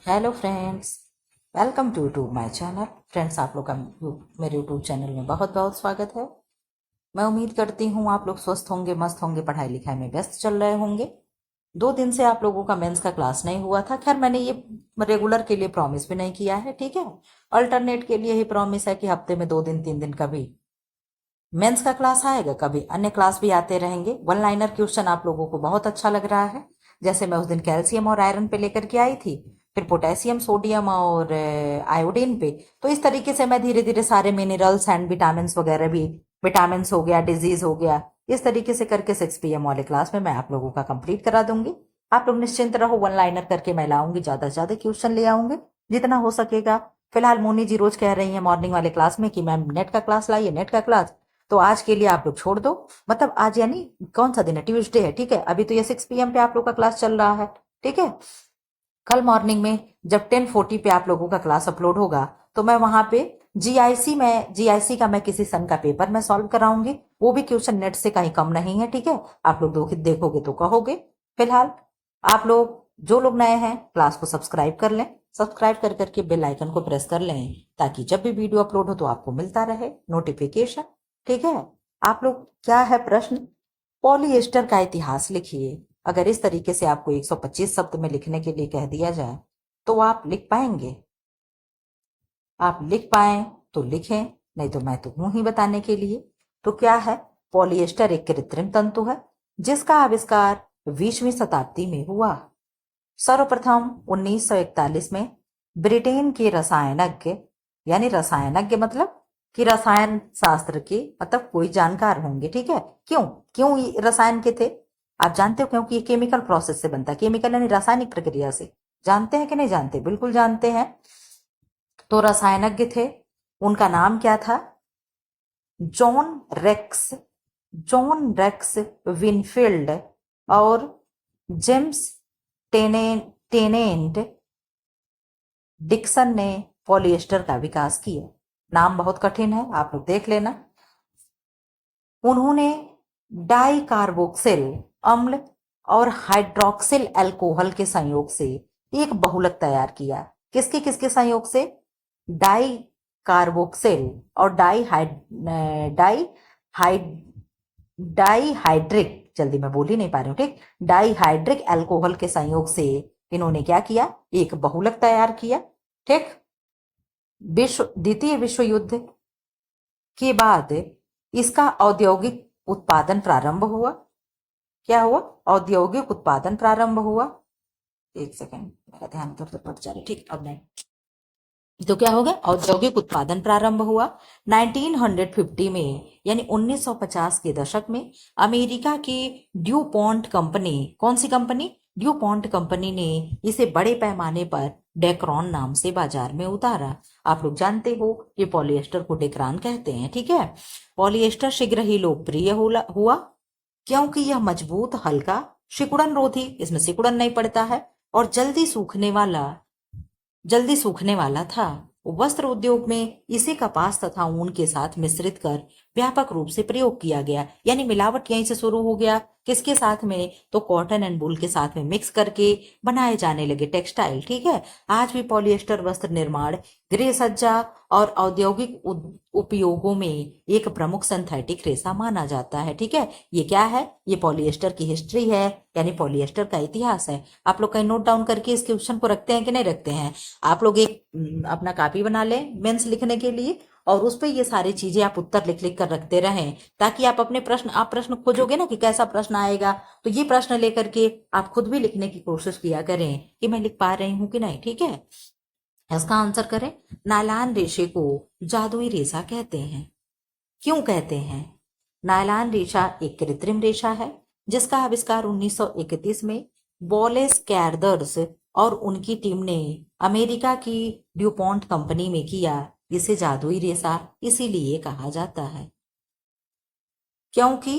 Hello friends, welcome to my channel. Friends, आप लोग का मेरे यूट्यूब चैनल में बहुत बहुत स्वागत है। मैं उम्मीद करती हूँ आप लोग स्वस्थ होंगे, मस्त होंगे, पढ़ाई लिखाई में व्यस्त चल रहे होंगे। 2 दिन से आप लोगों का मेंस का क्लास नहीं हुआ था। खैर, मैंने ये रेगुलर के लिए प्रॉमिस भी नहीं किया है, ठीक है। अल्टरनेट के लिए ही प्रॉमिस है कि हफ्ते में 2 दिन 3 दिन कभी मेंस का क्लास आएगा, कभी अन्य क्लास भी आते रहेंगे। वन लाइनर क्वेश्चन आप लोगों को बहुत अच्छा लग रहा है। जैसे मैं उस दिन कैल्शियम और आयरन पे लेकर के आई थी, फिर पोटेशियम, सोडियम और आयोडीन पे। तो इस तरीके से मैं धीरे धीरे सारे मिनरल्स एंड विटामिन वगैरह भी, विटामिन हो गया, डिजीज हो गया, इस तरीके से करके 6 PM वाले क्लास में मैं आप लोगों का कंप्लीट करा दूंगी। आप लोग निश्चिंत रहो, वन लाइनर करके मैं लाऊंगी, ज्यादा से ज्यादा क्वेश्चन ले आऊंगी जितना हो सकेगा। फिलहाल मोनी जी रोज कह रही है मॉर्निंग वाले क्लास में कि मैम नेट का क्लास लाइए, नेट का क्लास। तो आज के लिए आप लोग छोड़ दो। मतलब आज यानी कौन सा दिन है? ट्यूसडे है, ठीक है। अभी तो ये 6 PM पे आप लोग का क्लास चल रहा है, ठीक है। कल मॉर्निंग में जब 10:40 पे आप लोगों का क्लास अपलोड होगा, तो मैं वहां पे जीआईसी का मैं किसी सन का पेपर मैं सॉल्व कराऊंगी। वो भी क्वेश्चन नेट से कहीं कम नहीं है, ठीक है। आप लोग देखोगे तो कहोगे। फिलहाल आप लोग, जो लोग नए हैं, क्लास को सब्सक्राइब कर लें। सब्सक्राइब कर करके बेल आइकन को प्रेस कर लें, ताकि जब भी वीडियो अपलोड हो तो आपको मिलता रहे नोटिफिकेशन, ठीक है। आप लोग, क्या है प्रश्न? पॉलिएस्टर का इतिहास लिखिए। अगर इस तरीके से आपको 125 शब्द में लिखने के लिए कह दिया जाए तो आप लिख पाएंगे? आप लिख पाए तो लिखें, नहीं तो मैं तो हूं ही बताने के लिए। तो क्या है? पॉलिएस्टर एक कृत्रिम तंतु है जिसका आविष्कार 20वीं शताब्दी में हुआ। सर्वप्रथम 1941 में ब्रिटेन के रसायनज्ञ, यानी रसायनज्ञ मतलब कि रसायन शास्त्र के, मतलब कोई जानकार होंगे, ठीक है। क्यों क्यों ये रसायन के थे? आप जानते हो, क्योंकि ये केमिकल प्रोसेस से बनता है। केमिकल यानी रासायनिक प्रक्रिया से। जानते हैं कि नहीं जानते? बिल्कुल जानते हैं। तो रसायनज्ञ थे, उनका नाम क्या था? John Rex, John Rex Whinfield और जेम्स टेनेंट डिक्सन ने पॉलिएस्टर का विकास किया। नाम बहुत कठिन है, आप लोग देख लेना। उन्होंने डाई कार्बोक्सिल अम्ल और हाइड्रोक्सिल अल्कोहल के संयोग से एक बहुलक तैयार किया। किसके किसके संयोग से? डाई कार्बोक्सिल और डाई हाइड डाईहाइड्रिक, जल्दी मैं बोल ही नहीं पा रही हूँ, ठीक। डाईहाइड्रिक अल्कोहल के संयोग से इन्होंने क्या किया? एक बहुलक तैयार किया, ठीक। द्वितीय विश्व युद्ध के बाद इसका औद्योगिक उत्पादन प्रारंभ हुआ। क्या हुआ? औद्योगिक उत्पादन प्रारंभ हुआ। एक सेकेंड, मेरा ध्यान इधर उधर पड़ जा रहा है, ठीक। अब नहीं, तो क्या हो गया? औद्योगिक उत्पादन प्रारंभ हुआ 1950 में, यानी 1950 के दशक में। अमेरिका की ड्यूपॉन्ट कंपनी, कौन सी कंपनी? ड्यूपॉन्ट कंपनी ने इसे बड़े पैमाने पर डेक्रॉन नाम से बाजार में उतारा। आप लोग जानते हो ये पॉलिएस्टर को डेक्रान कहते हैं, ठीक है। पॉलिएस्टर शीघ्र ही लोकप्रिय हुआ क्योंकि यह मजबूत, हल्का, सिकुड़न रोधी, इसमें सिकुड़न नहीं पड़ता है, और जल्दी सूखने वाला था। वस्त्र उद्योग में इसे कपास तथा ऊन के साथ मिश्रित कर व्यापक रूप से प्रयोग किया गया। यानी मिलावट यहीं से शुरू हो गया। किसके साथ में? तो कॉटन एंड वूल के साथ में मिक्स करके बनाए जाने लगे टेक्सटाइल, ठीक है। आज भी पॉलिएस्टर वस्त्र निर्माण, गृह सज्जा और औद्योगिक उपयोगों में एक प्रमुख सिंथेटिक रेशा माना जाता है, ठीक है। ये क्या है? ये पॉलिएस्टर की हिस्ट्री है, यानी पॉलिएस्टर का इतिहास है। आप लोग कहीं नोट डाउन करके इस क्वेश्चन को रखते हैं कि नहीं रखते हैं? आप लोग एक अपना कॉपी बना लें मेंस लिखने के लिए, और उस पर ये सारी चीजें आप उत्तर लिख लिख कर रखते रहें, ताकि आप अपने प्रश्न, आप प्रश्न खोजोगे ना कि कैसा प्रश्न आएगा, तो ये प्रश्न लेकर के आप खुद भी लिखने की कोशिश किया करें कि मैं लिख पा रही हूं कि नहीं, ठीक है। इसका आंसर करें। नायलॉन रेशे को जादुई रेशा कहते हैं। क्यों कहते हैं? नायलॉन रेशा एक कृत्रिम रेशा है जिसका आविष्कार 1931 में वॉलेस कैरदर्स और उनकी टीम ने अमेरिका की ड्यूपॉन्ट कंपनी में किया। इसे जादुई रेशा इसीलिए कहा जाता है। क्योंकि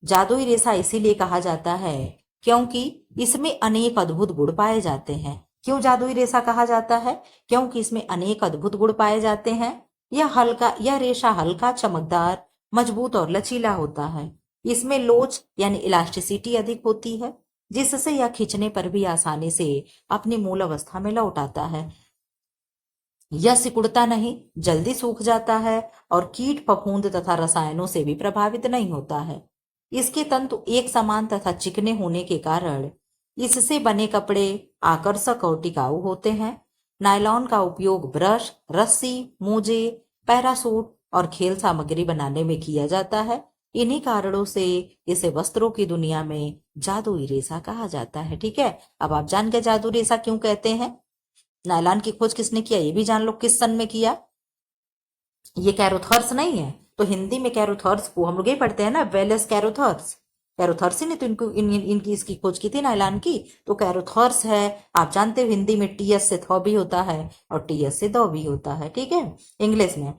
जादुई रेशा इसीलिए कहा जाता है क्योंकि इसमें अनेक अद्भुत गुण पाए जाते हैं। क्यों जादुई रेशा कहा जाता है? क्योंकि इसमें अनेक अद्भुत गुण पाए जाते हैं। यह रेशा हल्का, चमकदार, मजबूत और लचीला होता है। इसमें लोच यानी इलास्टिसिटी अधिक होती है। जिससे यह खींचने पर भी आसानी से अपनी मूल अवस्था में लौट आता है। यह सिकुड़ता नहीं, जल्दी सूख जाता है और कीट फफूंद तथा रसायनों से भी प्रभावित नहीं होता है। इसके तंतु एक समान तथा चिकने होने के कारण इससे बने कपड़े आकर्षक और टिकाऊ होते हैं। नायलॉन का उपयोग ब्रश, रस्सी, मोजे, पैरासूट और खेल सामग्री बनाने में किया जाता है। इन्हीं कारणों से इसे वस्त्रों की दुनिया में जादुई रेशा कहा जाता है। ठीक है, अब आप जान गए जादू रेशा क्यों कहते हैं। नायलॉन की खोज किसने किया ये भी जान लो, किस सन में किया। ये कैरोथर्स नहीं है, तो हिंदी में कैरोथर्स को हम लोग ये पढ़ते हैं ना, वेलेस कैरोथर्स। कैरोथर्स ही ने तो इनको इनकी इसकी खोज की थी नायलॉन की, तो कैरोथर्स है। आप जानते हो हिंदी में टीएस से थ भी होता है और टीएस से द भी होता है। ठीक है, इंग्लिश में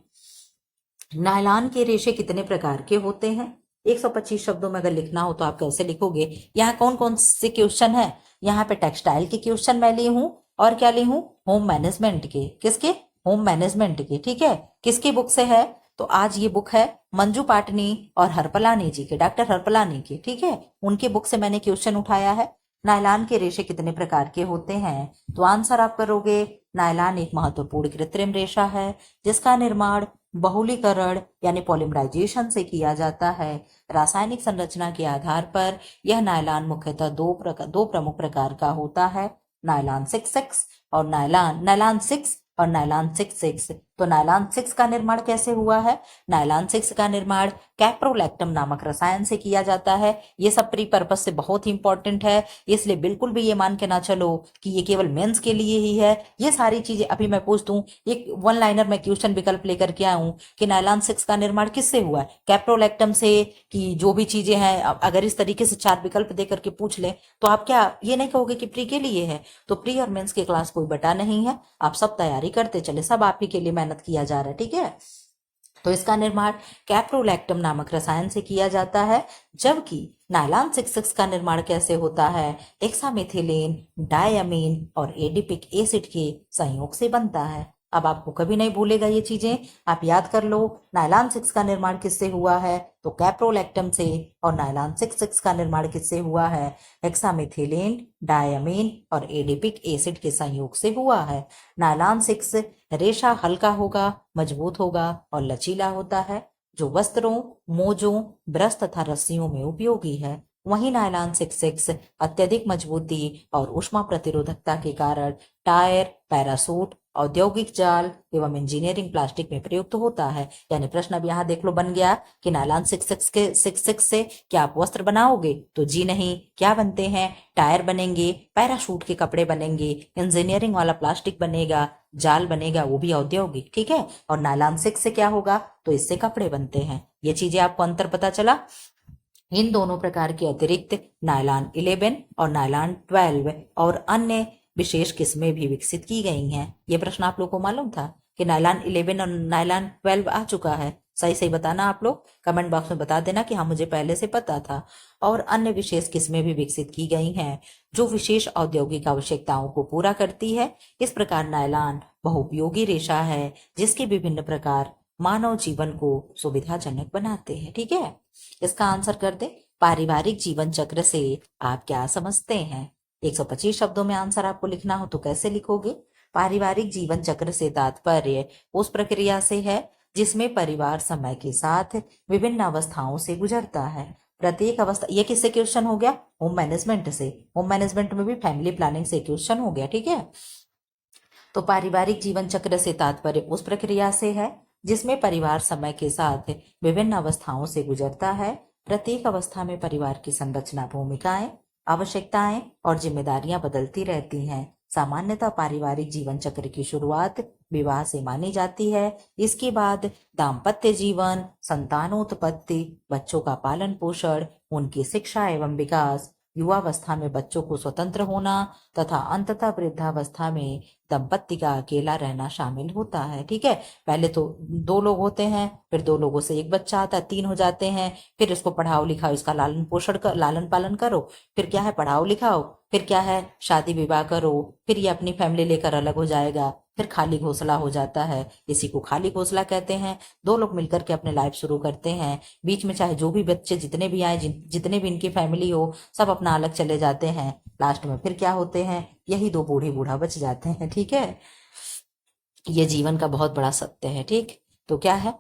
नायलॉन के रेशे कितने प्रकार के होते हैं। 125 शब्दों में अगर लिखना हो तो आप कैसे लिखोगे। यहाँ कौन कौन से क्वेश्चन है, यहाँ पे टेक्सटाइल के क्वेश्चन मैं ली हूँ और क्या ली हूँ, होम मैनेजमेंट के। किसके, होम मैनेजमेंट के। ठीक है, किसकी बुक से है, तो आज ये बुक है मंजू पाटनी और हरपलानी जी के, डॉक्टर हरपलानी के। ठीक है, उनके बुक से मैंने क्वेश्चन उठाया है। नायलॉन के रेशे कितने प्रकार के होते हैं, तो आंसर आप करोगे नायलॉन एक महत्वपूर्ण कृत्रिम रेशा है जिसका निर्माण बहुलीकरण यानी पॉलीमराइजेशन से किया जाता है। रासायनिक संरचना के आधार पर यह नायलॉन मुख्यतः दो प्रमुख प्रकार का होता है, नायलॉन 66 और नायलॉन 6 और नायलॉन 66। तो नायलॉन 6 का निर्माण कैसे हुआ है, नायलॉन 6 का निर्माण कैप्रोलैक्टम नामक रसायन से किया जाता है। ये सब प्री पर्पस से बहुत ही इंपॉर्टेंट है, इसलिए बिल्कुल भी ये मान के ना चलो कि ये केवल मेंस के लिए ही है। ये सारी चीजें अभी मैं पूछ दूं, एक वन लाइनर में क्वेश्चन विकल्प लेकर के आऊं कि नायलॉन 6 का निर्माण किससे हुआ है, कैप्रोलैक्टम से, कि जो भी चीजें हैं अगर इस तरीके से 4 विकल्प देकर के पूछ ले तो आप क्या ये नहीं कहोगे कि प्री के लिए है। तो प्री और मेंस की क्लास कोई बटा नहीं है, आप सब तैयारी करते चले, सब आप ही के लिए मेहनत किया जा रहा है। ठीक है, तो इसका निर्माण कैप्रोलैक्टम नामक रसायन से किया जाता है। जबकि नायलॉन 66 का निर्माण कैसे होता है, हेक्सामेथिलीन, डायमीन और एडिपिक एसिड के संयोग से बनता है। अब आपको कभी नहीं भूलेगा ये चीजें, आप याद कर लो। नायलॉन 6 का निर्माण किससे हुआ है, तो कैप्रोलैक्टम से, और नायलॉन 66 का निर्माण किससे हुआ है, हेक्सामेथिलीन, डायमीन और एडिपिक एसिड के संयोग से हुआ है। नायलॉन 6 रेशा हल्का होगा, मजबूत होगा और लचीला होता है, जो वस्त्रों, मोजों, ब्रश तथा रस्सियों में उपयोगी है। वहीं नायलॉन 66 अत्यधिक मजबूती और ऊष्मा प्रतिरोधकता के कारण टायर, पैरासूट, औद्योगिक जाल एवं इंजीनियरिंग प्लास्टिक में प्रयुक्त होता है। यानी प्रश्न अब यहाँ देख लो बन गया कि नायलॉन 66 से क्या आप वस्त्र बनाओगे, तो जी नहीं। क्या बनते हैं, टायर बनेंगे, पैराशूट के कपड़े बनेंगे, इंजीनियरिंग वाला प्लास्टिक बनेगा, जाल बनेगा वो भी औद्योगिक। ठीक है, और नायलॉन 6 से क्या होगा, तो इससे कपड़े बनते हैं। ये चीजें आपको अंतर पता चला। इन दोनों प्रकार के अतिरिक्त नायलॉन 11 और नायलॉन 12 और अन्य विशेष किस्में भी विकसित की गई हैं। ये प्रश्न आप लोग को मालूम था कि नायलॉन 11 और नायलॉन 12 आ चुका है। सही सही बताना, आप लोग कमेंट बॉक्स में बता देना कि हाँ मुझे पहले से पता था। और अन्य विशेष किस्में भी विकसित की गई हैं जो विशेष औद्योगिक आवश्यकताओं को पूरा करती है। इस प्रकार नायलॉन बहुउपयोगी रेशा है जिसके विभिन्न प्रकार मानव जीवन को सुविधाजनक बनाते हैं। ठीक है, इसका आंसर कर दे, पारिवारिक जीवन चक्र से आप क्या समझते हैं। 125 शब्दों में आंसर आपको लिखना हो तो कैसे लिखोगे। पारिवारिक जीवन चक्र से तात्पर्य उस प्रक्रिया से है जिसमें परिवार समय के साथ विभिन्न अवस्थाओं से गुजरता है। प्रत्येक अवस्था, ये किससे क्वेश्चन हो गया, होम मैनेजमेंट से। होम मैनेजमेंट में भी फैमिली प्लानिंग से क्वेश्चन हो गया। ठीक है, तो पारिवारिक जीवन चक्र से तात्पर्य उस प्रक्रिया से है जिसमें परिवार समय के साथ विभिन्न अवस्थाओं से गुजरता है। प्रत्येक अवस्था में परिवार की संरचना, भूमिकाएं, आवश्यकताएं और जिम्मेदारियां बदलती रहती हैं। सामान्यतः पारिवारिक जीवन चक्र की शुरुआत विवाह से मानी जाती है। इसके बाद दाम्पत्य जीवन, संतानोत्पत्ति, बच्चों का पालन पोषण, उनकी शिक्षा एवं विकास, युवावस्था में बच्चों को स्वतंत्र होना तथा अंततः वृद्धावस्था में दंपत्ति का अकेला रहना शामिल होता है। ठीक है, पहले तो 2 लोग होते हैं, फिर 2 लोगों से एक बच्चा आता है, 3 हो जाते हैं, फिर इसको पढ़ाओ लिखाओ, इसका लालन पालन करो, फिर क्या है पढ़ाओ लिखाओ, फिर क्या है शादी विवाह करो, फिर ये अपनी फैमिली लेकर अलग हो जाएगा, फिर खाली घोंसला हो जाता है, इसी को खाली घोंसला कहते हैं। दो लोग मिलकर के अपने लाइफ शुरू करते हैं, बीच में चाहे जो भी बच्चे जितने भी आए, जितने भी इनकी फैमिली हो, सब अपना अलग चले जाते हैं। लास्ट में फिर क्या होते हैं, यही दो बूढ़े बूढ़ा बच जाते हैं। ठीक है, ये जीवन का बहुत बड़ा सत्य है। ठीक, तो क्या है,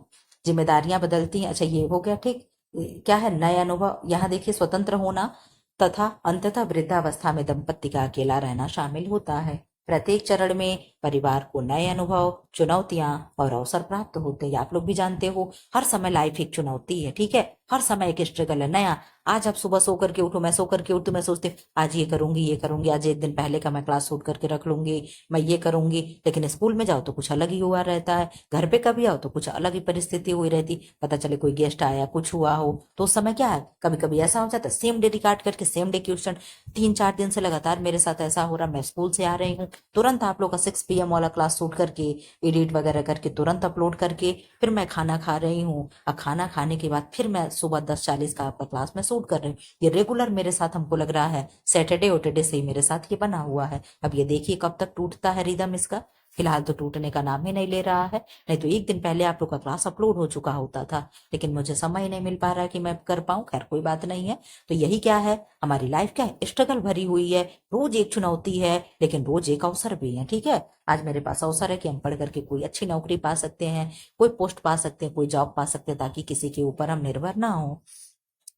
जिम्मेदारियां बदलती हैं। अच्छा, ये हो गया। ठीक, क्या है नए अनुभव, यहाँ देखिए स्वतंत्र होना तथा अंततः वृद्धावस्था में दंपति का अकेला रहना शामिल होता है। प्रत्येक चरण में परिवार को नए अनुभव, चुनौतियां और अवसर प्राप्त होते हैं। आप लोग भी जानते हो, हर समय लाइफ एक चुनौती है। ठीक है, हर समय एक स्ट्रगल है नया। आज आप सुबह सो करके उठो, मैं सो करके उठती, मैं सोचती आज ये करूंगी ये करूंगी, आज एक दिन पहले का मैं क्लास शूट करके रख लूंगी, मैं ये करूंगी। लेकिन स्कूल में जाओ तो कुछ अलग ही हुआ रहता है, घर पे कभी आओ तो कुछ अलग ही परिस्थिति हुई रहती। पता चले कोई गेस्ट आया, कुछ हुआ हो, तो उस समय क्या है, कभी कभी ऐसा हो जाता है सेम डे रिकॉर्ड करके सेम डे क्वेश्चन। 3-4 दिन से लगातार मेरे साथ ऐसा हो रहा, मैं स्कूल से आ रही हूँ, तुरंत आप लोग का 6 PM वाला क्लास शूट करके एडिट वगैरह करके तुरंत अपलोड करके फिर मैं खाना खा रही हूँ, और खाना खाने के बाद फिर मैं सुबह 10:40 का आपका क्लास में शूट कर रही हूँ। ये रेगुलर मेरे साथ, हमको लग रहा है सैटरडे वैटरडे से ही मेरे साथ ये बना हुआ है। अब ये देखिए कब तक टूटता है रिदम इसका। फिलहाल तो टूटने का नाम ही नहीं ले रहा है, नहीं तो एक दिन पहले आप लोग का क्लास अपलोड हो चुका होता था, लेकिन मुझे समय ही नहीं मिल पा रहा है कि मैं कर पाऊं। खैर कोई बात नहीं है। तो यही क्या है, हमारी लाइफ क्या है, स्ट्रगल भरी हुई है, रोज एक चुनौती है, लेकिन रोज एक अवसर भी है। ठीक है, आज मेरे पास अवसर है कि हम पढ़ करके कोई अच्छी नौकरी पा सकते हैं, कोई पोस्ट पा सकते हैं, कोई जॉब पा सकते हैं, ताकि किसी के ऊपर हम निर्भर ना हो।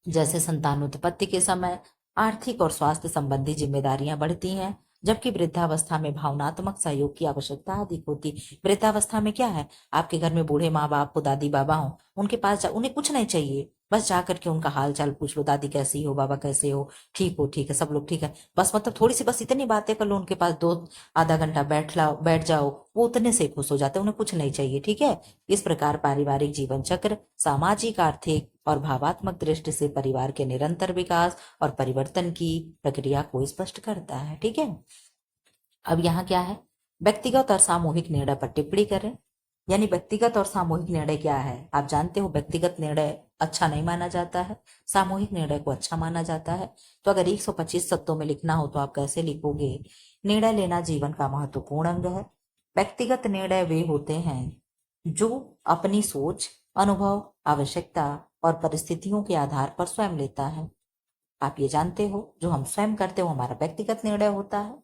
जैसे संतानोत्पत्ति के समय आर्थिक और स्वास्थ्य संबंधी जिम्मेदारियां बढ़ती हैं, जबकि वृद्धावस्था में भावनात्मक सहयोग की आवश्यकता अधिक होती। वृद्धावस्था में क्या है, आपके घर में बूढ़े माँ बाप हो, दादी बाबा हो, उनके पास उन्हें कुछ नहीं चाहिए, बस जा करके उनका हाल चाल पूछ लो, दादी कैसी हो, बाबा कैसे हो, ठीक हो, ठीक है, सब लोग ठीक है, बस मतलब थोड़ी सी बस इतनी बातें कर लो उनके पास, दो आधा घंटा बैठ जाओ, वो उतने से खुश हो जाते हैं, उन्हें कुछ नहीं चाहिए। ठीक है, इस प्रकार पारिवारिक जीवन चक्र सामाजिक, आर्थिक और भावात्मक दृष्टि से परिवार के निरंतर विकास और परिवर्तन की प्रक्रिया को स्पष्ट करता है। ठीक है, अब यहाँ क्या है, व्यक्तिगत और सामूहिक निर्णय पर टिप्पणी करें। यानी व्यक्तिगत और सामूहिक निर्णय क्या है, आप जानते हो व्यक्तिगत निर्णय अच्छा नहीं माना जाता है, सामूहिक निर्णय को अच्छा माना जाता है। तो अगर 125 शब्दों में लिखना हो तो आप कैसे लिखोगे, निर्णय लेना जीवन का महत्वपूर्ण अंग है। व्यक्तिगत निर्णय वे होते हैं जो अपनी सोच, अनुभव, आवश्यकता और परिस्थितियों के आधार पर स्वयं लेता है। आप ये जानते हो, जो हम स्वयं करते हो हमारा व्यक्तिगत निर्णय होता है,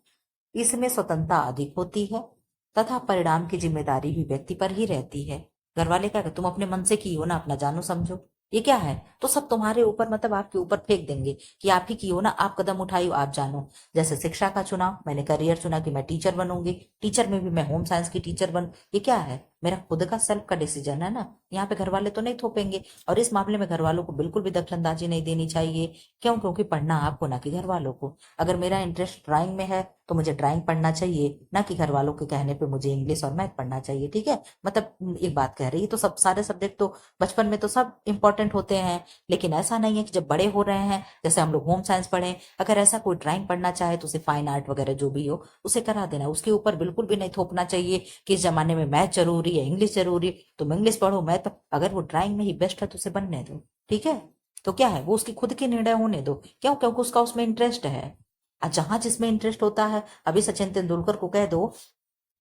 इसमें स्वतंत्रता अधिक होती है तथा परिणाम की जिम्मेदारी भी व्यक्ति पर ही रहती है। घर वाले क्या कहते, तुम अपने मन से की हो ना, अपना जानो समझो, ये क्या है, तो सब तुम्हारे ऊपर, मतलब आपके ऊपर फेंक देंगे कि आप ही की हो ना, आप कदम उठाइयो, आप जानो। जैसे शिक्षा का चुनाव, मैंने करियर चुना कि मैं टीचर बनूंगी, टीचर में भी मैं होम साइंस की टीचर बन, ये क्या है, मेरा खुद का सेल्फ का डिसीजन है ना, यहाँ पे घर वाले तो नहीं थोपेंगे। और इस मामले में घर वालों को बिल्कुल भी दखलंदाजी नहीं देनी चाहिए। क्यों, क्योंकि पढ़ना आपको ना कि घर वालों को। अगर मेरा इंटरेस्ट ड्राइंग में है तो मुझे ड्राइंग पढ़ना चाहिए, ना कि घर वालों के कहने पे मुझे इंग्लिश और मैथ पढ़ना चाहिए। ठीक है, मतलब एक बात कह रही है, तो सब सारे सब्जेक्ट तो बचपन में तो सब इंपॉर्टेंट होते हैं, लेकिन ऐसा नहीं है कि जब बड़े हो रहे हैं, जैसे हम लोग होम साइंस पढ़े, अगर ऐसा कोई ड्राइंग पढ़ना चाहे तो उसे फाइन आर्ट वगैरह जो भी हो उसे करा देना, उसके ऊपर बिल्कुल भी नहीं थोपना चाहिए कि इस जमाने में मैथ जरूरी है, इंग्लिश जरूरी है, तुम इंग्लिश पढ़ो, मैथ, अगर वो ड्राइंग में ही बेस्ट है तो उसे बनने दो। ठीक है, तो क्या है, वो उसकी खुद की निर्णय होने दो। क्यों, क्योंकि उसका उसमें इंटरेस्ट है। जहां जिसमें इंटरेस्ट होता है, अभी सचिन तेंदुलकर को कह दो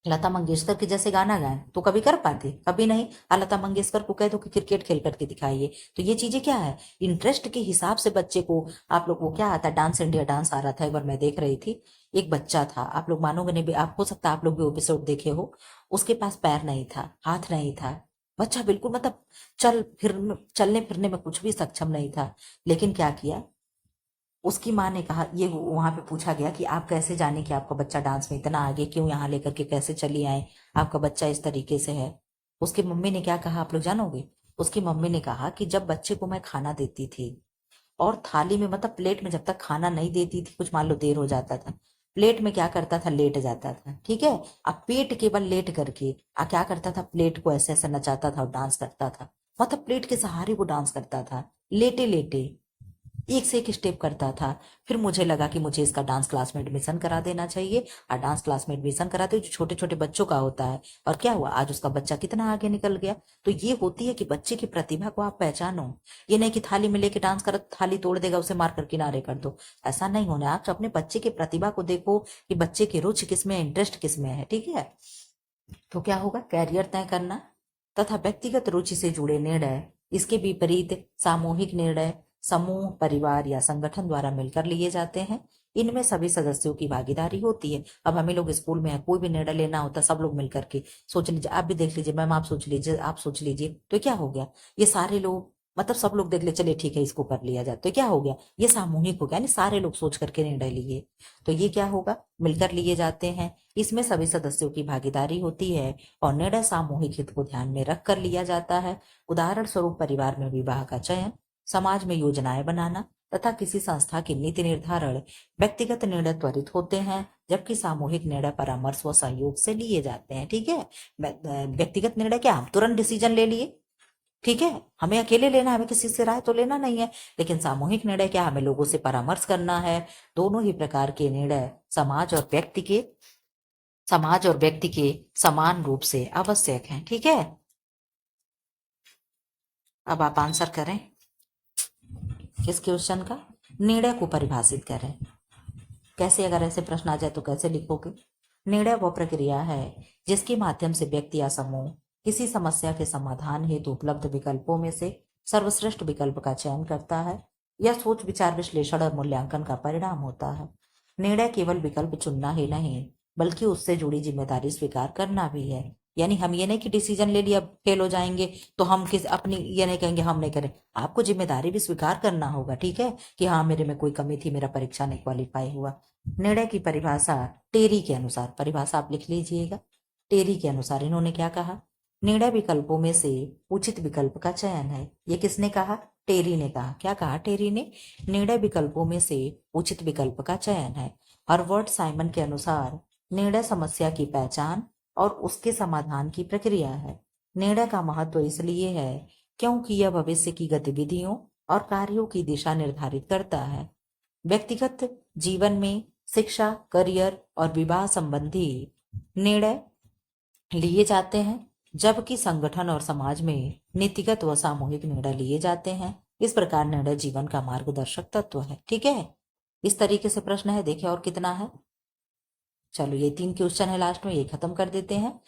लता मंगेशकर के जैसे गाना गाएं तो कभी कर पाते, कभी नहीं। लता मंगेशकर को कह दो कि क्रिकेट खेल करके दिखाइए। तो ये चीजें क्या है, इंटरेस्ट के हिसाब से बच्चे को, आप लोग को क्या आता है, डांस इंडिया डांस आ रहा था एक बार, मैं देख रही थी, एक बच्चा था, आप लोग मानोगे नहीं, आप हो सकता है आप लोग भी एपिसोड देखे हो, उसके पास पैर नहीं था, हाथ नहीं था, बच्चा बिल्कुल मतलब चलने फिरने में कुछ भी सक्षम नहीं था। लेकिन क्या किया, उसकी माँ ने कहा, ये वहां पे पूछा गया कि आप कैसे जाने कि आपका बच्चा डांस में इतना आगे, क्यों यहाँ लेकर के कैसे चली आए, आपका बच्चा इस तरीके से है। उसकी मम्मी ने क्या कहा, आप लोग जानोगे। उसकी मम्मी ने कहा कि जब बच्चे को मैं खाना देती थी और थाली में, मतलब प्लेट में जब तक खाना नहीं देती थी, कुछ मान लो देर हो जाता था, प्लेट में क्या करता था, लेट जाता था। ठीक है, अब पेट केवल लेट करके क्या करता था, प्लेट को ऐसे ऐसे नचाता था और डांस करता था, मतलब प्लेट के सहारे वो डांस करता था, लेटे लेटे एक से एक स्टेप करता था। फिर मुझे लगा कि मुझे इसका डांस क्लास में एडमिशन करा देना चाहिए, और डांस क्लास में एडमिशन कराते जो छोटे छोटे बच्चों का होता है। और क्या हुआ, आज उसका बच्चा कितना आगे निकल गया। तो ये होती है कि बच्चे की प्रतिभा को आप पहचानो, ये नहीं कि थाली में लेके डांस कर, थाली तोड़ देगा उसे मारकर किनारे कर दो, ऐसा नहीं होना। आप अपने बच्चे की प्रतिभा को देखो कि बच्चे की रुचि किसमें है, इंटरेस्ट किसमें है। ठीक है, तो क्या होगा, कैरियर तय करना तथा व्यक्तिगत रुचि से जुड़े निर्णय। इसके विपरीत सामूहिक निर्णय समूह, परिवार या संगठन द्वारा मिलकर लिए जाते हैं। इनमें सभी सदस्यों की भागीदारी होती है। अब हमें लोग स्कूल में है, कोई भी निर्णय लेना होता है सब लोग मिलकर के सोच लीजिए। आप भी देख लीजिए, मैम आप सोच लीजिए, आप सोच लीजिए, तो क्या हो गया, ये सारे लोग मतलब सब लोग देख ले, चलिए ठीक है इसको कर लिया जाए, तो क्या हो गया, ये सामूहिक हो गया, यानी सारे लोग सोच करके निर्णय लिए। तो ये क्या होगा, मिलकर लिए जाते हैं। इसमें सभी सदस्यों की भागीदारी होती है और निर्णय सामूहिक हित को ध्यान में रख कर लिया जाता है। उदाहरण स्वरूप परिवार में विवाह का चयन, समाज में योजनाएं बनाना तथा किसी संस्था की नीति निर्धारण। व्यक्तिगत निर्णय त्वरित होते हैं, जबकि सामूहिक निर्णय परामर्श व सहयोग से लिए जाते हैं। ठीक है, व्यक्तिगत निर्णय क्या, हम तुरंत डिसीजन ले लिए, ठीक है, हमें अकेले लेना, हमें किसी से राय तो लेना नहीं है। लेकिन सामूहिक निर्णय क्या, हमें लोगों से परामर्श करना है। दोनों ही प्रकार के निर्णय समाज और व्यक्ति के समान रूप से आवश्यक हैं। ठीक है, अब आप आंसर करें इस क्वेश्चन का। निर्णय को परिभाषित करें, कैसे, अगर ऐसे प्रश्न आ जाए तो कैसे लिखोगे। निर्णय वह प्रक्रिया है जिसके माध्यम से व्यक्ति या समूह किसी समस्या के समाधान हेतु उपलब्ध विकल्पों में से सर्वश्रेष्ठ विकल्प का चयन करता है। यह सोच विचार विश्लेषण और मूल्यांकन का परिणाम होता है। निर्णय केवल विकल्प चुनना ही नहीं, बल्कि उससे जुड़ी जिम्मेदारी स्वीकार करना भी है। यानी हम ये नहीं कि डिसीजन ले लिया फेल हो जाएंगे तो हम किस अपनी ये नहीं कहेंगे हम नहीं करें, आपको जिम्मेदारी भी स्वीकार करना होगा। ठीक है, कि हाँ मेरे में कोई कमी थी, मेरा परीक्षा नहीं क्वालिफाई हुआ। निर्णय की परिभाषा टेरी के अनुसार, परिभाषा आप लिख लीजिएगा। टेरी के अनुसार इन्होंने क्या कहा, निर्णय विकल्पों में से उचित विकल्प का चयन है। ये किसने कहा, टेरी ने कहा। क्या कहा टेरी ने, निर्णय विकल्पों में से उचित विकल्प का चयन है। हर्बर्ट साइमन के अनुसार निर्णय समस्या की पहचान और उसके समाधान की प्रक्रिया है। निर्णय का महत्व इसलिए है क्योंकि यह भविष्य की गतिविधियों और कार्यों की दिशा निर्धारित करता है। व्यक्तिगत जीवन में शिक्षा, करियर और विवाह संबंधी निर्णय लिए जाते हैं, जबकि संगठन और समाज में नीतिगत व सामूहिक निर्णय लिए जाते हैं। इस प्रकार निर्णय जीवन का मार्गदर्शक तत्व है। ठीक है, इस तरीके से प्रश्न है, देखिए और कितना है। चलो ये 3 क्वेश्चन है लास्ट में, ये खत्म कर देते हैं।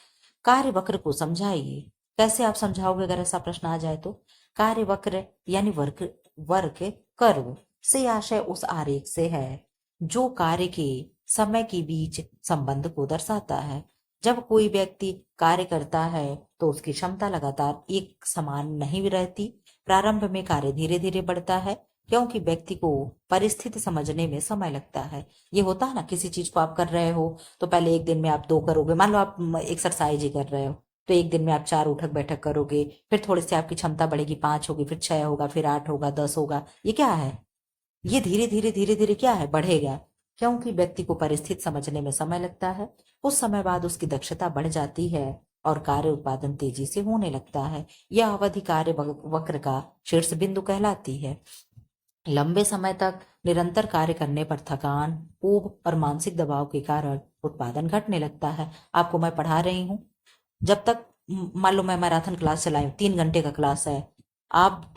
कार्य वक्र को समझाइए, कैसे आप समझाओगे अगर ऐसा प्रश्न आ जाए तो। कार्य वक्र यानी वर्क वर्क कर्व से आशय उस आरेख से है जो कार्य के समय के बीच संबंध को दर्शाता है। जब कोई व्यक्ति कार्य करता है तो उसकी क्षमता लगातार एक समान नहीं रहती। प्रारंभ में कार्य धीरे धीरे बढ़ता है क्योंकि व्यक्ति को परिस्थिति समझने में समय लगता है। ये होता है ना, किसी चीज को आप कर रहे हो तो पहले एक दिन में आप 2 करोगे, मान लो आप एक्सरसाइज ही कर रहे हो तो एक दिन में आप 4 उठक बैठक करोगे, फिर थोड़ी सी आपकी क्षमता बढ़ेगी, 5 होगी, फिर 6 होगा, फिर 8 होगा, 10 होगा। ये क्या है, ये धीरे धीरे क्या है, बढ़ेगा, क्योंकि व्यक्ति को परिस्थिति समझने में समय लगता है। कुछ समय बाद उसकी दक्षता बढ़ जाती है और कार्य उत्पादन तेजी से होने लगता है। यह अवधि कार्य वक्र का शीर्ष बिंदु कहलाती है। लंबे समय तक निरंतर कार्य करने पर थकान, ऊब और मानसिक दबाव के कारण उत्पादन घटने लगता है। आपको मैं पढ़ा रही हूँ, जब तक मान लो मैं मैराथन क्लास चलाई हूँ, 3 घंटे का क्लास है, आप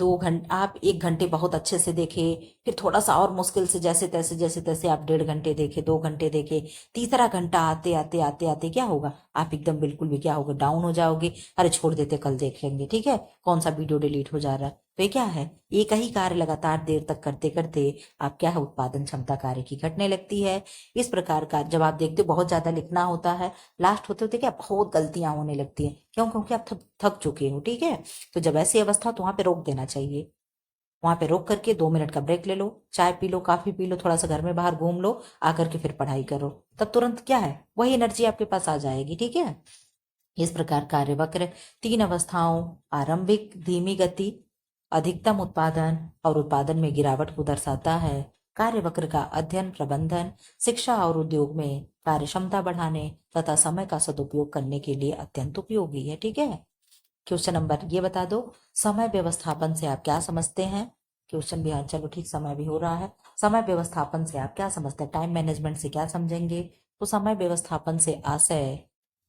1 घंटे बहुत अच्छे से देखे, फिर थोड़ा सा और मुश्किल से जैसे तैसे आप 1.5 घंटे देखे, 2 घंटे देखे, तीसरा घंटा आते आते आते आते क्या होगा, आप एकदम बिल्कुल भी क्या होगा, डाउन हो जाओगे। अरे छोड़ देते, कल देख लेंगे, ठीक है, कौन सा वीडियो डिलीट हो जा रहा है। तो ये क्या है, एक ही कार्य लगातार देर तक करते करते आप क्या है, उत्पादन क्षमता कार्य की घटने लगती है। इस प्रकार का जब आप देखते हो बहुत ज्यादा लिखना होता है, लास्ट होते होते क्या बहुत गलतियां होने लगती हैं, क्यों, क्योंकि आप थक चुके हो। ठीक है, तो जब ऐसी अवस्था तो वहां पे रोक देना चाहिए। वहां पे रोक करके 2 मिनट का ब्रेक ले लो, चाय पी लो, काफी पी लो, थोड़ा सा घर में बाहर घूम लो, आकर के फिर पढ़ाई करो, तब तुरंत क्या है, वही एनर्जी आपके पास आ जाएगी। ठीक है, इस प्रकार कार्यवक्र 3 अवस्थाओं, आरंभिक, धीमी गति, अधिकतम उत्पादन और उत्पादन में गिरावट को दर्शाता है। कार्यवक्र का अध्ययन प्रबंधन, शिक्षा और उद्योग में कार्य क्षमता बढ़ाने तथा समय का सदुपयोग करने के लिए अत्यंत उपयोगी है। ठीक है, क्वेश्चन नंबर ये बता दो, समय व्यवस्थापन से आप क्या समझते हैं। क्वेश्चन भी, हाँ चलो ठीक, समय भी हो रहा है। समय व्यवस्थापन से आप क्या समझते हैं, टाइम मैनेजमेंट से क्या समझेंगे। तो समय व्यवस्थापन से आशय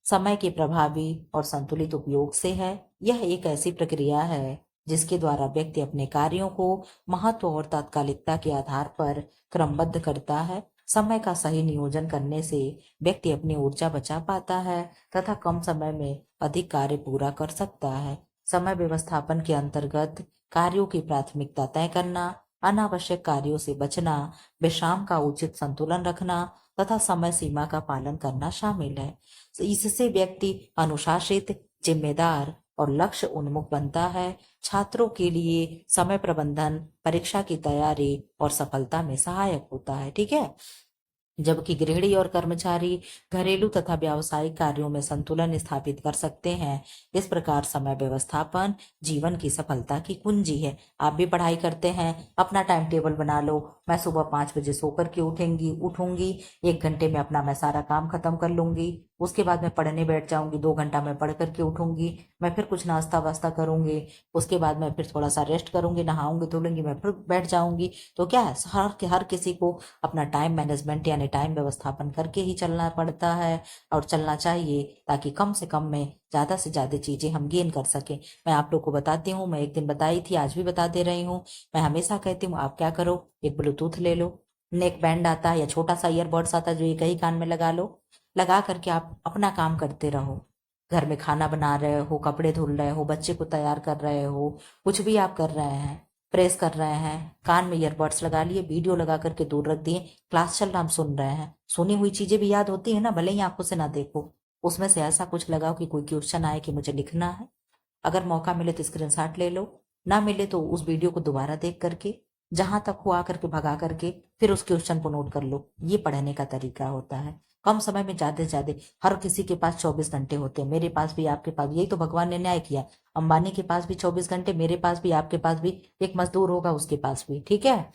समय के प्रभावी और संतुलित उपयोग से है। यह एक ऐसी प्रक्रिया है जिसके द्वारा व्यक्ति अपने कार्यों को महत्व और तात्कालिकता के आधार पर क्रमबद्ध करता है समय का सही नियोजन करने से व्यक्ति अपनी ऊर्जा बचा पाता है तथा कम समय में अधिक कार्य पूरा कर सकता है। समय व्यवस्थापन के अंतर्गत कार्यों की प्राथमिकता तय करना, अनावश्यक कार्यों से बचना, विश्राम का उचित संतुलन रखना तथा समय सीमा का पालन करना शामिल है। इससे व्यक्ति अनुशासित, जिम्मेदार और लक्ष्य उन्मुख बनता है। छात्रों के लिए समय प्रबंधन परीक्षा की तैयारी और सफलता में सहायक होता है। ठीक है, जबकि गृहिणी और कर्मचारी घरेलू तथा व्यावसायिक कार्यों में संतुलन स्थापित कर सकते हैं। इस प्रकार समय व्यवस्थापन जीवन की सफलता की कुंजी है। आप भी पढ़ाई करते हैं, अपना टाइम टेबल बना लो। मैं सुबह 5 बजे सोकर के उठूंगी, 1 घंटे में अपना मैं सारा काम खत्म कर लूंगी। उसके बाद मैं पढ़ने बैठ जाऊंगी, 2 घंटा मैं पढ़ करके उठूंगी। मैं फिर कुछ नाश्ता वास्ता करूंगी, उसके बाद मैं फिर थोड़ा सा रेस्ट करूंगी, नहाऊंगी धोलूंगी, मैं फिर बैठ जाऊंगी। तो क्या है, हर किसी को अपना टाइम मैनेजमेंट यानी टाइम व्यवस्थापन करके ही चलना पड़ता है और चलना चाहिए, ताकि कम से कम में ज्यादा से ज्यादा चीजें हम गेन कर सकें। मैं आप लोग को बताती हूँ, मैं एक दिन बताई थी, आज भी बता दे रही हूँ। मैं हमेशा कहती हूँ आप क्या करो, एक ब्लूटूथ ले लो, नेक बैंड आता है या छोटा सा ईयरबड्स आता है जो एक ही कान में लगा लो, लगा करके आप अपना काम करते रहो। घर में खाना बना रहे हो, कपड़े धुल रहे हो, बच्चे को तैयार कर रहे हो, कुछ भी आप कर रहे हैं, प्रेस कर रहे हैं, कान में ईयरबड्स लगा लिए, वीडियो लगा करके दूर रख दिए, क्लास चल रहा हम सुन रहे हैं। सुनी हुई चीजें भी याद होती है ना, भले ही आंखों से ना देखो। उसमें से ऐसा कुछ लगाओ कि कोई क्वेश्चन आए कि मुझे लिखना है, अगर मौका मिले तो स्क्रीनशॉट ले लो, ना मिले तो उस वीडियो को दोबारा देख करके जहां तक हो आकर के भगा करके फिर उस क्वेश्चन को नोट कर लो। ये पढ़ने का तरीका होता है। कम समय में ज्यादा से ज्यादा, हर किसी के पास 24 घंटे होते हैं, मेरे पास भी आपके पास, यही तो भगवान ने न्याय किया। अंबानी के पास भी 24 घंटे, मेरे पास भी, आपके पास भी, एक मजदूर होगा उसके पास भी। ठीक है,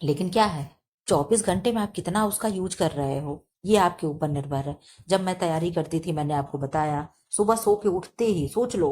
लेकिन क्या है, 24 घंटे में आप कितना उसका यूज कर रहे हो ये आपके ऊपर निर्भर है। जब मैं तैयारी करती थी, मैंने आपको बताया, सुबह सो के उठते ही सोच लो,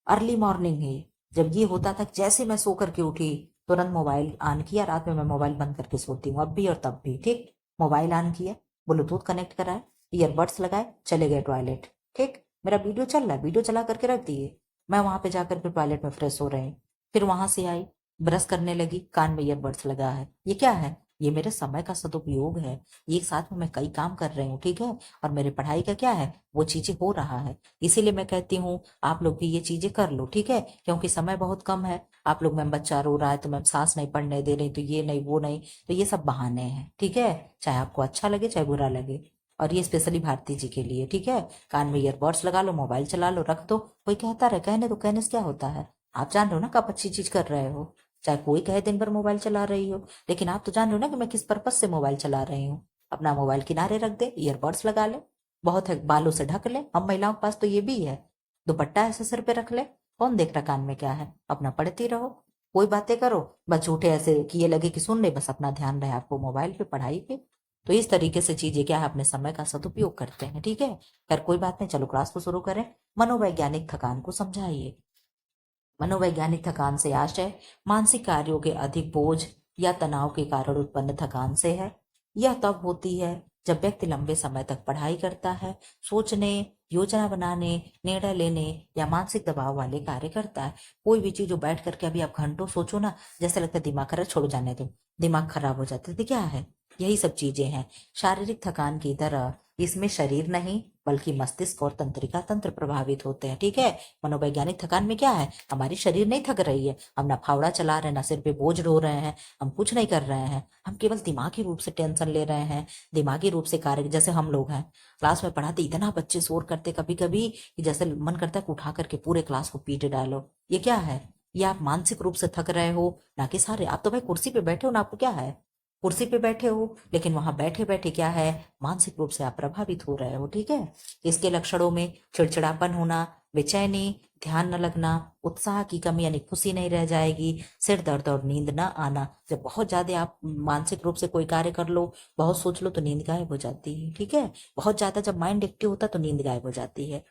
अर्ली मॉर्निंग ही जब ये होता था, जैसे मैं सो करके उठी तुरंत मोबाइल ऑन किया। रात में मैं मोबाइल बंद करके सोती हूँ, अब भी और तब भी। ठीक, मोबाइल ऑन किया, ब्लूटूथ कनेक्ट कराए, ईयरबड्स लगाए, चले गए टॉयलेट। ठीक, मेरा वीडियो चल रहा है, वीडियो चला करके रख दिए, मैं वहां पे जाकर के टॉयलेट में फ्रेश हो रही, फिर वहां से आई, ब्रश करने लगी, कान में ईयरबड्स लगा है। ये क्या है, ये मेरे समय का सदुपयोग है। ये साथ में मैं कई काम कर रही हूँ। ठीक है, और मेरे पढ़ाई का क्या है, वो चीजें हो रहा है। इसीलिए मैं कहती हूँ आप लोग भी ये चीजें कर लो। ठीक है, क्योंकि समय बहुत कम है। आप लोग, मैम बच्चा रो रहा है तो मैम सांस नहीं पड़ने दे रही, तो ये नहीं वो नहीं, तो ये सब बहाने हैं। ठीक है, चाहे आपको अच्छा लगे चाहे बुरा लगे, और ये स्पेशली भारती जी के लिए। ठीक है, कान में ईयरबड्स लगा लो, मोबाइल चला लो, रख दो, कोई कहता रहे, कहने दो, कहने से क्या होता है। आप जान रहे हो ना कब अच्छी चीज कर रहे हो, चाहे कोई कहे दिन भर मोबाइल चला रही हो, लेकिन आप तो जान रहे हो ना कि मैं किस पर्पज से मोबाइल चला रही हूँ। अपना मोबाइल किनारे रख दे, ईयरबड्स लगा ले, बहुत है बालों से ढक ले, हम महिलाओं के पास तो ये भी है, दुपट्टा ऐसे सिर पे रख ले, कौन देख रहा कान में क्या है, अपना पढ़ती रहो, कोई बातें करो, बस झूठे ऐसे कि ये लगे कि सुन ले, बस अपना ध्यान रहे आपको मोबाइल पे, पढ़ाई पे। तो इस तरीके से चीजें क्या है, अपने समय का सदुपयोग करते हैं। ठीक है, खैर कोई बात नहीं, चलो क्लास को शुरू करें। मनोवैज्ञानिक थकान को समझाइए। मनोवैज्ञानिक थकान से आशय मानसिक कार्यों के अधिक बोझ या तनाव के कारण उत्पन्न थकान से है। यह तब होती है जब व्यक्ति लंबे समय तक पढ़ाई करता है, सोचने, योजना बनाने, निर्णय लेने या मानसिक दबाव वाले कार्य करता है। कोई भी चीज जो बैठ करके अभी आप घंटों सोचो ना, जैसे लगता है दिमाग खराब, छोड़ जाने दो, दिमाग खराब हो जाता है। तो क्या है, यही सब चीजें हैं। शारीरिक थकान की तरह इसमें शरीर नहीं बल्कि मस्तिष्क और तंत्रिका तंत्र प्रभावित होते हैं। ठीक है, मनोवैज्ञानिक थकान में क्या है, हमारी शरीर नहीं थक रही है, हम ना फावड़ा चला रहे हैं, ना सिर पे बोझ ढो रहे हैं, हम कुछ नहीं कर रहे हैं, हम केवल दिमागी रूप से टेंशन ले रहे हैं, दिमागी रूप से कार्य। जैसे हम लोग हैं, क्लास में पढ़ाते इतना बच्चे शोर करते कभी कभी कि जैसे मन करता है कि उठा करके पूरे क्लास को पीट डालो। ये क्या है, ये आप मानसिक रूप से थक रहे हो, ना कि सारे। आप तो भाई कुर्सी पे बैठे हो ना, आपको क्या है, कुर्सी पे बैठे हो, लेकिन वहां बैठे बैठे क्या है, मानसिक रूप से आप प्रभावित हो रहे हो। ठीक है, इसके लक्षणों में चिड़चिड़ापन होना, बेचैनी, ध्यान न लगना, उत्साह की कमी यानी खुशी नहीं रह जाएगी, सिर दर्द और नींद न आना। जब बहुत ज्यादा आप मानसिक रूप से कोई कार्य कर लो, बहुत सोच लो, तो नींद गायब हो जाती है। ठीक है, बहुत ज्यादा जब माइंड एक्टिव होता है तो नींद गायब हो जाती है।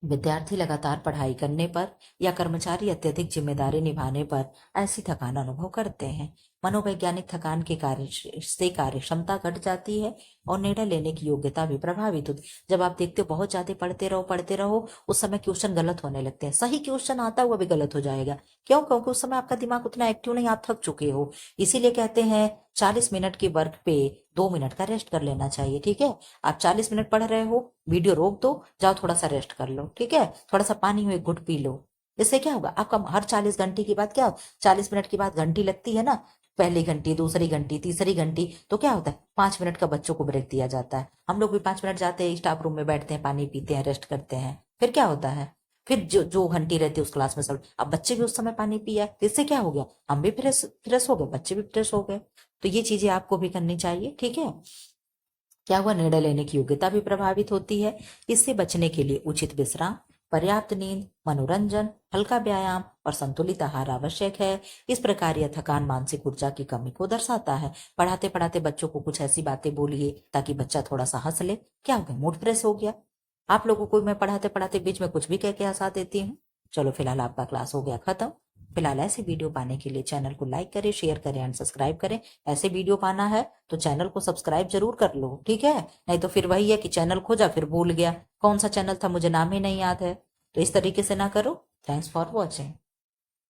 विद्यार्थी लगातार पढ़ाई करने पर या कर्मचारी अत्यधिक जिम्मेदारी निभाने पर ऐसी थकान अनुभव करते हैं। मनोवैज्ञानिक थकान के कार्य से कार्य क्षमता घट जाती है और निर्णय लेने की योग्यता भी प्रभावित होती है। जब आप देखते हो बहुत ज्यादा पढ़ते रहो उस समय क्वेश्चन गलत होने लगते हैं, सही क्वेश्चन आता हुआ भी गलत हो जाएगा। क्यों? क्योंकि उस समय आपका दिमाग उतना एक्टिव नहीं, आप थक चुके हो। इसीलिए कहते हैं 40 मिनट के वर्क पे 2 मिनट का रेस्ट कर लेना चाहिए। ठीक है, आप 40 मिनट पढ़ रहे हो, वीडियो रोक दो, जाओ थोड़ा सा रेस्ट कर लो। ठीक है, थोड़ा सा पानी में एक घुट पी लो। इससे क्या होगा, आपका हर 40 घंटे के बाद क्या, 40 मिनट के बाद घंटी लगती है ना, पहली घंटी, दूसरी घंटी, तीसरी घंटी, तो क्या होता है 5 मिनट का बच्चों को ब्रेक दिया जाता है। हम लोग भी 5 मिनट जाते हैं, स्टाफ रूम में बैठते हैं, पानी पीते हैं, रेस्ट करते हैं। फिर क्या होता है, फिर जो जो घंटी रहती है उस क्लास में सब, अब बच्चे भी उस समय पानी पिया, इससे क्या हो गया, हम भी फ्रेश फ्रेश हो गए, बच्चे भी फ्रेश हो गए। तो ये चीजें आपको भी करनी चाहिए। ठीक है, क्या हुआ, निर्णय लेने की योग्यता भी प्रभावित होती है। इससे बचने के लिए उचित विश्राम, पर्याप्त नींद, मनोरंजन, हल्का व्यायाम और संतुलित आहार आवश्यक है। इस प्रकार यह थकान मानसिक ऊर्जा की कमी को दर्शाता है। पढ़ाते पढ़ाते बच्चों को कुछ ऐसी बातें बोलिए ताकि बच्चा थोड़ा सा हंस ले, क्या हो गया, मूड फ्रेश हो गया। आप लोगों को मैं पढ़ाते पढ़ाते बीच में कुछ भी कह के हंसा देती हूँ। चलो फिलहाल आपका क्लास हो गया खत्म। फिलहाल ऐसे वीडियो पाने के लिए चैनल को लाइक करें, शेयर करें एंड सब्सक्राइब करें। ऐसे वीडियो पाना है तो चैनल को सब्सक्राइब जरूर कर लो। ठीक है, नहीं तो फिर वही है कि चैनल खोजा फिर भूल गया कौन सा चैनल था, मुझे नाम ही नहीं याद है। तो इस तरीके से ना करो। Thanks for watching.